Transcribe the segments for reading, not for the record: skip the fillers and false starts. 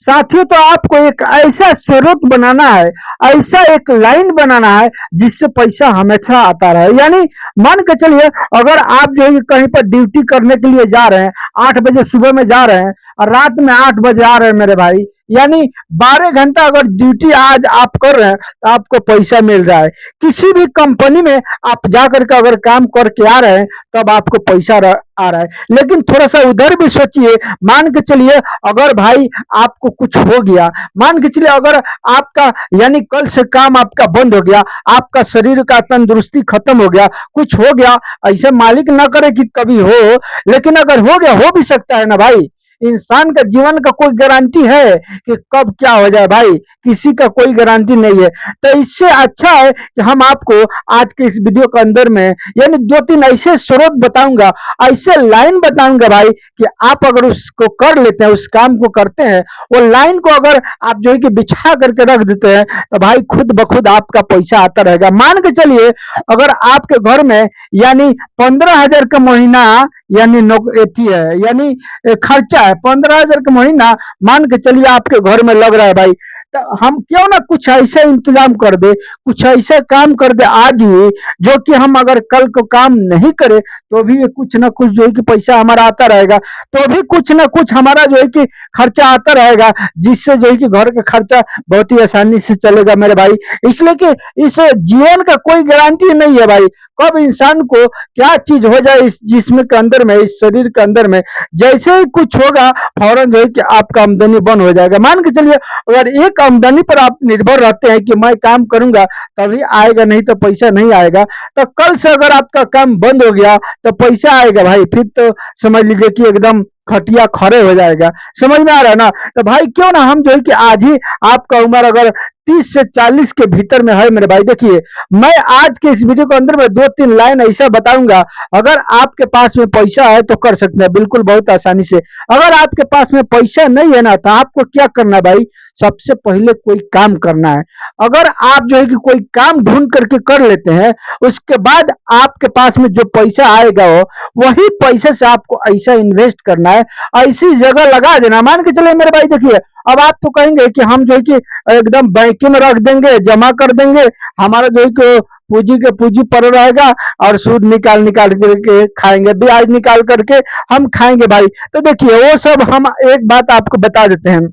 साथियों, तो आपको एक ऐसा स्रोत बनाना है, ऐसा एक लाइन बनाना है जिससे पैसा हमेशा आता रहे। यानी मान के चलिए, अगर आप जो है कहीं पर ड्यूटी करने के लिए जा रहे हैं, 8 बजे सुबह में जा रहे हैं और रात में 8 बजे आ रहे हैं मेरे भाई, यानी 12 घंटा अगर ड्यूटी आज आप कर रहे हैं तो आपको पैसा मिल रहा है। किसी भी कंपनी में आप जा करके अगर काम करके आ रहे हैं तब आपको पैसा आ रहा है। लेकिन थोड़ा सा उधर भी सोचिए, मान के चलिए अगर भाई आपको कुछ हो गया, मान के चलिए अगर आपका यानी कल से काम आपका बंद हो गया, आपका शरीर का तंदुरुस्ती खत्म हो गया, कुछ हो गया, ऐसे मालिक ना करे कि कभी हो, लेकिन अगर हो गया, हो भी सकता है ना भाई। इंसान का जीवन का कोई गारंटी है कि कब क्या हो जाए भाई, किसी का कोई गारंटी नहीं है। तो इससे अच्छा है कि हम आपको आज के इस वीडियो के अंदर में यानी 2-3 ऐसे स्रोत बताऊंगा, ऐसे लाइन बताऊंगा भाई कि आप अगर उसको कर लेते हैं, उस काम को करते हैं, वो लाइन को अगर आप जो है कि बिछा करके रख देते हैं तो भाई खुद ब खुद आपका पैसा आता रहेगा। मान के चलिए अगर आपके घर में यानी 15,000 का महीना यानी नौकरी है, यानी खर्चा है 15,000 का महीना, मान के चलिए आपके घर में लग रहा है भाई, तो हम क्यों ना कुछ ऐसा इंतजाम कर दे, कुछ ऐसा काम कर दे आज ही, जो कि हम अगर कल को काम नहीं करें तो भी कुछ ना कुछ जो है कि पैसा हमारा आता रहेगा, तो भी कुछ ना कुछ हमारा जो है कि खर्चा आता रहेगा, जिससे जो है कि घर का खर्चा बहुत ही आसानी से चलेगा मेरे भाई। इसलिए कि इस जीवन का कोई गारंटी नहीं है भाई, कब इंसान को क्या चीज हो जाए इस जिस्म के अंदर में, इस शरीर के अंदर में, जैसे ही कुछ होगा फौरन जो है कि आपका आमदनी बंद हो जाएगा। मान के चलिए अगर एक आमदनी पर आप निर्भर रहते हैं कि मैं काम करूंगा तभी आएगा, नहीं तो पैसा नहीं आएगा, तो कल से अगर आपका काम बंद हो गया तो पैसा आएगा भाई, फिर तो समझ लीजिए कि एकदम खटिया खड़े हो जाएगा। समझ में आ रहा है ना? तो भाई क्यों ना हम जो है कि आज ही, आपका उम्र अगर 30 से 40 के भीतर में है मेरे भाई, देखिए मैं आज के इस वीडियो के अंदर में 2-3 लाइन ऐसा बताऊंगा, अगर आपके पास में पैसा है तो कर सकते हैं बिल्कुल बहुत आसानी से। अगर आपके पास में पैसा नहीं है ना तो आपको क्या करना है भाई, सबसे पहले कोई काम करना है। अगर आप जो है कि कोई काम ढूंढ करके कर लेते हैं, उसके बाद आपके पास में जो पैसा आएगा हो वही पैसे से आपको ऐसा इन्वेस्ट करना है, ऐसी जगह लगा देना। मान के चले मेरे भाई, देखिए अब आप तो कहेंगे कि हम जो है कि एकदम बैंक में रख देंगे, जमा कर देंगे, हमारा जो है कि पूंजी के पूंजी पर रहेगा और सूद निकाल निकाल करके खाएंगे, ब्याज निकाल करके हम खाएंगे भाई। तो देखिए वो सब हम एक बात आपको बता देते हैं।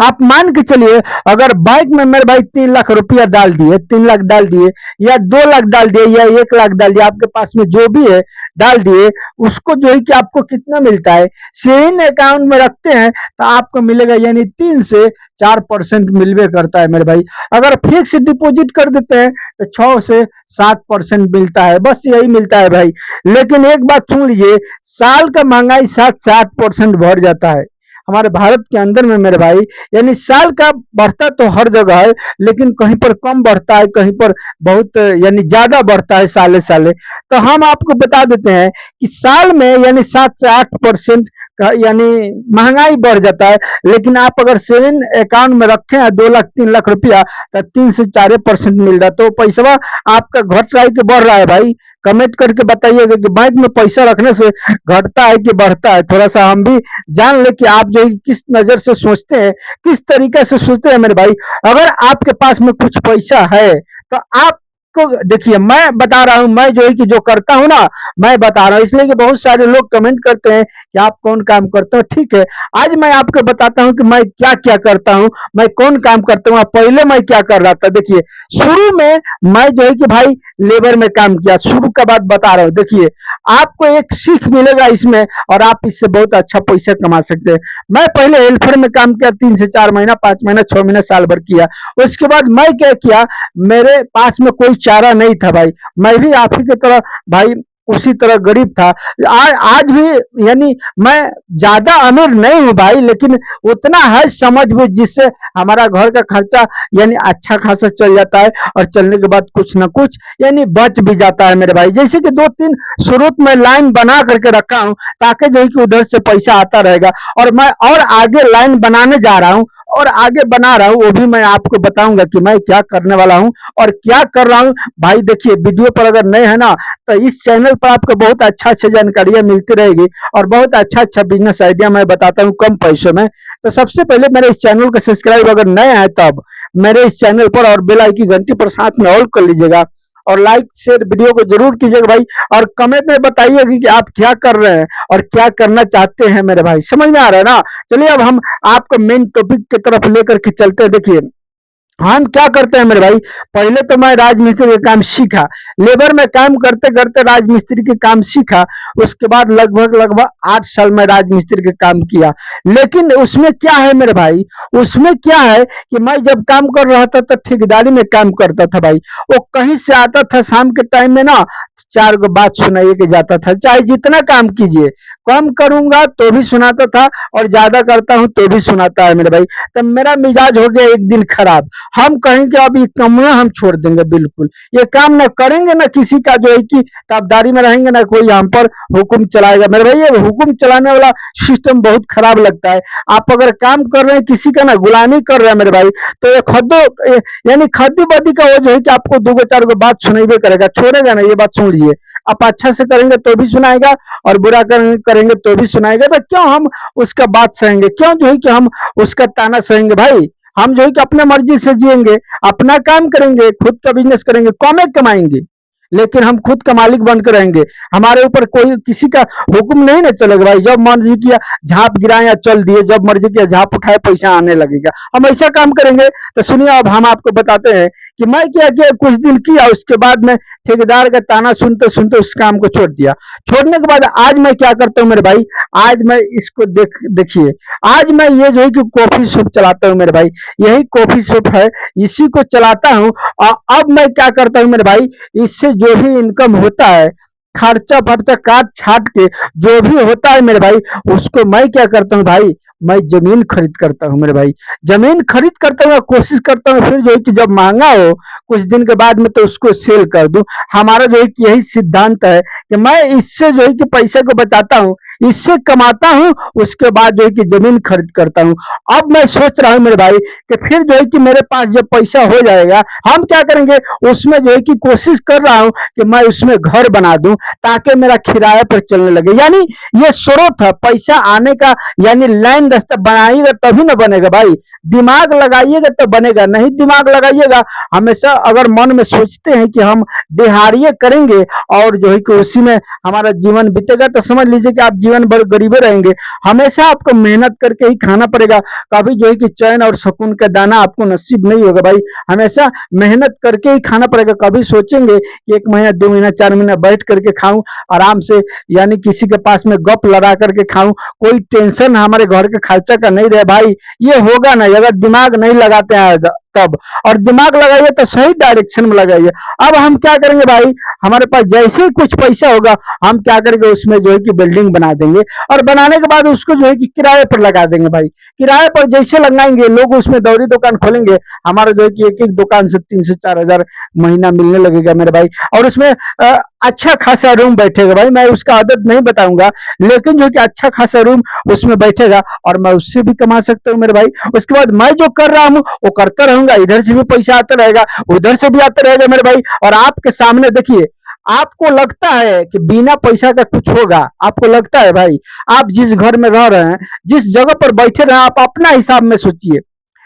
आप मान के चलिए अगर बैंक में मेरे भाई 3 लाख रुपया डाल दिए, 3 लाख डाल दिए या 2 लाख डाल दिए या 1 लाख डाल दिया, आपके पास में जो भी है डाल दिए, उसको जो है कि आपको कितना मिलता है, सेविंग अकाउंट में रखते हैं तो आपको मिलेगा यानी 3 से 4% मिलवे करता है मेरे भाई। अगर फिक्स डिपॉजिट कर देते हैं तो 6 से 7% मिलता है, बस यही मिलता है भाई। लेकिन एक बात सुन लीजिए, साल का महंगाई 7 से 8% बढ़ जाता है हमारे भारत के अंदर में मेरे भाई। यानी साल का बढ़ता तो हर जगह है, लेकिन कहीं पर कम बढ़ता है, कहीं पर बहुत यानी ज्यादा बढ़ता है साले साले। तो हम आपको बता देते हैं कि साल में यानी 7 से 8% का यानी महंगाई बढ़ जाता है। लेकिन आप अगर सेविंग अकाउंट में रखे हैं 2 लाख 3 लाख रुपया तो 3 से 4% मिल रहा है, तो पैसा आपका घट रहा है कि बढ़ रहा है भाई? कमेंट करके बताइएगा कि बैंक में पैसा रखने से घटता है कि बढ़ता है, थोड़ा सा हम भी जान ले कि आप जो किस नजर से सोचते हैं, किस तरीके से सोचते हैं मेरे भाई। अगर आपके पास में कुछ पैसा है तो आप को देखिए, मैं बता रहा हूं, मैं जो है कि जो करता हूं ना मैं बता रहा हूं, इसलिए कि बहुत सारे लोग कमेंट करते हैं कि आप कौन काम करते हो। ठीक है, आज मैं आपको बताता हूं कि मैं क्या क्या करता हूं, मैं कौन काम करता हूं। पहले मैं क्या कर रहा था, देखिए शुरू में मैं जो है कि भाई लेबर में काम किया, शुरू का बात बता रहा हूं। देखिए आपको एक सीख मिलेगा इसमें और आप इससे बहुत अच्छा पैसा कमा सकते हैं। मैं पहले हेल्पर में काम किया, 3 से 4 महीना, 5 महीना, 6 महीना, साल भर किया। उसके बाद मैं क्या किया, मेरे पास में कोई चारा नहीं था भाई, मैं भी आप ही की तरह भाई उसी तरह गरीब था। आज भी यानी मैं ज्यादा अमीर नहीं हूं भाई, लेकिन उतना है समझ भी जिससे हमारा घर का खर्चा यानी अच्छा खासा चल जाता है और चलने के बाद कुछ ना कुछ यानी बच भी जाता है मेरे भाई। जैसे कि 2-3 स्रोत में लाइन बना करके रखा हूं ताकि जो है कि उधर से पैसा आता रहेगा, और मैं और आगे लाइन बनाने जा रहा हूं और आगे बना रहा हूँ, वो भी मैं आपको बताऊंगा कि मैं क्या करने वाला हूँ और क्या कर रहा हूँ। भाई देखिए, वीडियो पर अगर नए है ना, तो इस चैनल पर आपको बहुत अच्छा जानकारियां मिलती रहेगी और बहुत अच्छा बिजनेस आइडिया मैं बताता हूँ कम पैसों में। तो सबसे पहले मेरे इस चैनल को सब्सक्राइब अगर नए हैं तब मेरे इस चैनल पर और बेल आइकन की घंटी पर साथ में ऑल कर लीजिएगा और लाइक शेयर वीडियो को जरूर कीजिएगा भाई। और कमेंट में बताइएगा कि आप क्या कर रहे हैं और क्या करना चाहते हैं मेरे भाई। समझ में आ रहा है ना? चलिए अब हम आपको मेन टॉपिक की तरफ लेकर के चलते हैं। देखिए, हम क्या करते हैं मेरे भाई, पहले तो मैं राजमिस्त्री का काम सीखा, लेबर में काम करते करते राजमिस्त्री के काम सीखा। उसके बाद लगभग लगभग 8 साल में राजमिस्त्री के काम किया। लेकिन उसमें क्या है मेरे भाई, उसमें क्या है कि मैं जब काम कर रहा था तो ठेकेदारी में काम करता था भाई। वो कहीं से आता था शाम के टाइम में ना, 4 गो बात सुनाइए के जाता था। चाहे जितना काम कीजिए, कम करूंगा तो भी सुनाता था और ज्यादा करता हूं तो भी सुनाता है मेरे भाई। तब मेरा मिजाज हो गया एक दिन खराब। हम कहेंगे अब ये कमरा हम छोड़ देंगे, बिल्कुल ये काम ना करेंगे, ना किसी का जो है कि ताबदारी में रहेंगे, ना कोई हम पर हुक्म चलाएगा मेरे भाई। ये हुक्म चलाने वाला सिस्टम बहुत खराब लगता है। आप अगर काम कर रहे हैं, किसी का ना गुलामी कर रहे हैं मेरे भाई, तो ये खद्दो यानी खद्दी बदी का वो जो है कि आपको 2 4 गो बात सुनेबे करेगा, छोड़ेगा ना। ये बात सुन लीजिए, आप अच्छा से करेंगे तो भी सुनाएगा और बुरा करेंगे तो भी सुनाएगा। तो क्यों हम उसका बात सहेंगे, क्यों जो है कि हम उसका ताना सहेंगे भाई। हम जो है कि अपने मर्जी से जिएंगे, अपना काम करेंगे, खुद का बिजनेस करेंगे, कमे कमाएंगे, लेकिन हम खुद का मालिक बनकर रहेंगे। हमारे ऊपर कोई किसी का हुक्म नहीं ना चलेगा भाई। जब मर्जी किया झाप गिराए या चल दिए, जब मर्जी किया झाप उठाए पैसा आने लगेगा, हम ऐसा काम करेंगे। तो सुनिए, अब हम आपको बताते हैं कि मैं क्या किया। कुछ दिन किया, उसके बाद में ठेकेदार का ताना सुनते सुनते उस काम को छोड़ दिया। छोड़ने के बाद आज मैं क्या करता हूँ मेरे भाई, आज मैं इसको देखिए, आज मैं ये जो है कि कॉफी शॉप चलाता हूँ मेरे भाई। यही कॉफी शॉप है, इसी को चलाता हूँ। और अब मैं क्या करता हूँ मेरे भाई, इससे जो भी इनकम होता है, खर्चा फर्चा काट छाट के जो भी होता है मेरे भाई, उसको मैं क्या करता हूँ भाई, मैं जमीन खरीद करता हूँ मेरे भाई। जमीन खरीद करता हूँ, कोशिश करता हूँ फिर जो है कि जब महंगा हो कुछ दिन के बाद में तो उसको सेल कर दूं। हमारा जो है कि यही सिद्धांत है कि मैं इससे जो है कि पैसे को बचाता हूँ, इससे कमाता हूँ, उसके बाद जो है कि जमीन खरीद करता हूँ। अब मैं सोच रहा हूँ मेरे भाई कि फिर जो है कि मेरे पास जब पैसा हो जाएगा, हम क्या करेंगे, उसमें जो है कि कोशिश कर रहा हूँ कि मैं उसमें घर बना दूं ताकि मेरा किराए पर चलने लगे। यानी ये स्रोत है पैसा आने का, यानी लाइन रास्ता बनाइएगा तभी ना बनेगा भाई। दिमाग लगाइएगा तो बनेगा, नहीं दिमाग लगाइएगा हमेशा अगर मन में सोचते हैं कि हम दिहाड़िए करेंगे और जो है कि उसी में हमारा जीवन बीतेगा, तो समझ लीजिए कि आप जीवन भर गरीबे रहेंगे। हमेशा आपको मेहनत करके ही खाना पड़ेगा। कभी जो है कि चैन और सुकून का दाना आपको नसीब नहीं होगा भाई। हमेशा मेहनत करके ही खाना पड़ेगा। कभी सोचेंगे कि 1 महीना 2 महीना 4 महीना बैठ करके खाऊं आराम से, यानी किसी के पास में गप लड़ा करके खाऊं, कोई टेंशन हमारे घर के खर्चा का नहीं रहे भाई, ये होगा नहीं अगर दिमाग नहीं लगाते हैं तब। और दिमाग लगाइए तो सही डायरेक्शन में लगाइए। अब हम क्या करेंगे भाई, हमारे पास जैसे ही कुछ पैसा होगा, हम क्या करेंगे उसमें जो है कि बिल्डिंग बना देंगे और बनाने के बाद उसको जो है कि किराए पर लगा देंगे भाई। किराए पर जैसे लगाएंगे, लोग उसमें दौरी दुकान खोलेंगे, हमारा जो है कि एक एक दुकान से 3 से 4 हजार महीना मिलने लगेगा मेरे भाई। और उसमें अच्छा खासा रूम बैठेगा भाई। मैं उसका आदत नहीं बताऊंगा, लेकिन जो कि अच्छा खासा रूम उसमें बैठेगा और मैं उससे भी कमा सकता हूँ मेरे भाई। उसके बाद मैं जो कर रहा हूँ वो करता रहूंगा, इधर से भी पैसा आता रहेगा, उधर से भी आता रहेगा मेरे भाई। और आपके सामने देखिए, आपको लगता है कि बिना पैसा का कुछ होगा, आपको लगता है भाई, आप जिस घर में रह रहे हैं, जिस जगह पर बैठे रहे, आप अपना हिसाब में सोचिए।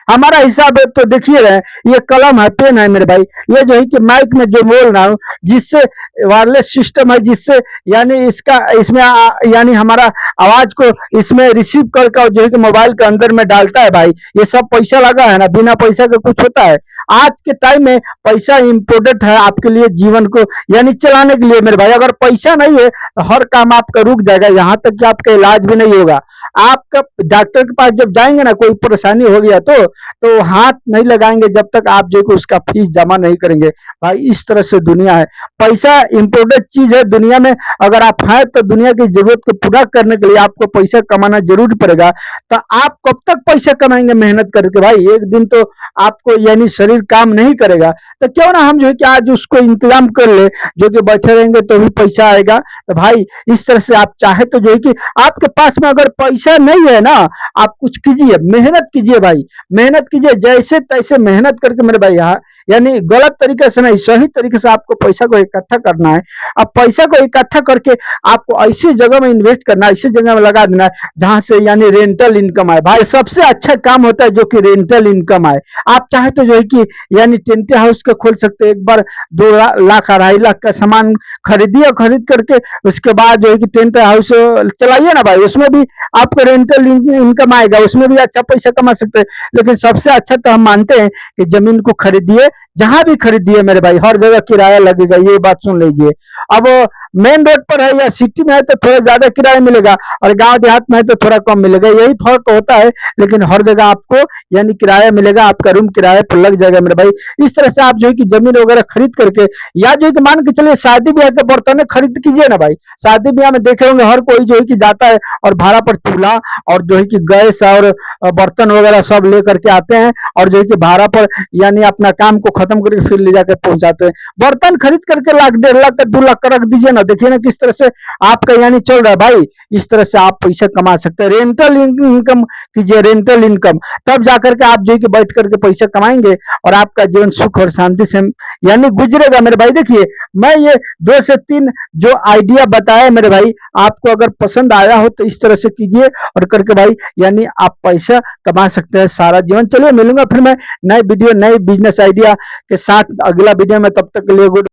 हमारा हिसाब है तो देखिए रहे, ये कलम है, पेन है मेरे भाई, ये जो है कि माइक में जो बोल रहा हूँ, जिससे वायरलेस सिस्टम है, जिससे यानी इसका इसमें यानी हमारा आवाज को इसमें रिसीव करके जो है कि मोबाइल के अंदर में डालता है भाई। ये सब पैसा लगा है ना, बिना पैसा का कुछ होता है? आज के टाइम में पैसा इम्पोर्टेंट है आपके लिए, जीवन को यानी चलाने के लिए मेरे भाई। अगर पैसा नहीं है तो हर काम आपका रुक जाएगा, यहाँ तक कि आपका इलाज भी नहीं होगा। आपका डॉक्टर के पास जब जाएंगे ना, कोई परेशानी हो गया तो हाथ नहीं लगाएंगे जब तक आप जो है उसका फीस जमा नहीं करेंगे भाई। इस तरह से दुनिया है। पैसा इंपोर्टेंट चीज है दुनिया में। अगर आप हैं तो दुनिया की जरूरत को पूरा करने के लिए आपको पैसा कमाना जरूर पड़ेगा। तो आप कब तक पैसा कमाएंगे मेहनत करके भाई? एक दिन तो आपको यानी शरीर काम नहीं करेगा, तो क्यों ना हम जो है कि आज उसको इंतजाम कर ले, जो कि बैठे रहेंगे तो भी पैसा आएगा। तो भाई इस तरह से आप चाहे तो जो है कि आपके पास में अगर पैसा पैसा नहीं है ना, आप कुछ कीजिए, मेहनत कीजिए भाई, मेहनत कीजिए, जैसे तैसे मेहनत करके मेरे भाई, यहाँ यानी गलत तरीके से नहीं, सही तरीके से आपको पैसा को इकट्ठा करना है। अब पैसा को इकट्ठा करके आपको ऐसी जगह में इन्वेस्ट करना है, ऐसी जगह में लगा देना है जहां से यानी रेंटल इनकम आए भाई। सबसे अच्छा काम होता है जो कि रेंटल इनकम आए। आप चाहे तो जो है कि यानी टेंट हाउस का खोल सकते हैं, एक बार 2 लाख 2.5 लाख का सामान खरीदिए, खरीद करके उसके बाद जो है कि टेंट हाउस चलाइए ना भाई, उसमें भी आपको रेंटल इनकम आएगा, उसमें भी अच्छा पैसा कमा सकते हैं। लेकिन सबसे अच्छा तो हम मानते हैं कि जमीन को खरीदिए, जहां भी खरीदिए मेरे भाई, हर जगह किराया लगेगा, ये बात सुन लीजिए। अब मेन रोड पर है या सिटी में है तो थोड़ा ज्यादा किराया मिलेगा, और गांव देहात में है तो थोड़ा कम मिलेगा, यही फर्क होता है। लेकिन हर जगह आपको यानी किराया मिलेगा, आपका रूम किराए पर लग जाएगा मेरे भाई। इस तरह से आप जो है कि जमीन वगैरह खरीद करके, या जो है कि मान के चलिए शादी ब्याह के बर्तन खरीद कीजिए ना भाई। शादी ब्याह में देखे होंगे हर कोई जो है कि जाता है और भाड़ा पर चूल्हा और जो है कि गैस और बर्तन वगैरह सब लेकर के आते हैं, और जो है कि भाड़ा पर यानी अपना काम को खत्म करके फिर ले जाकर पहुंचाते हैं। बर्तन खरीद करके 1 लाख 1.5 लाख का 2 लाख का रख दीजिए ना, देखिए ना किस तरह से आपका यानी चल रहा है भाई। इस तरह से आप पैसा कमा सकते हैं। रेंटल इनकम कीजिए, रेंटल इनकम, तब जाकर के आप जो है कि बैठ करके पैसा कमाएंगे और आपका जीवन सुख और शांति से यानी गुजरेगा मेरे भाई। देखिए, मैं ये 2 से 3 जो आइडिया बताया मेरे भाई, आपको अगर पसंद आया हो तो इस तरह से कीजिए और करके भाई यानी आप पैसा कमा सकते हैं सारा जीवन। चलिए मिलूंगा फिर मैं नए वीडियो, नए बिजनेस आइडिया के साथ अगला वीडियो में, तब तक के लिए गुड।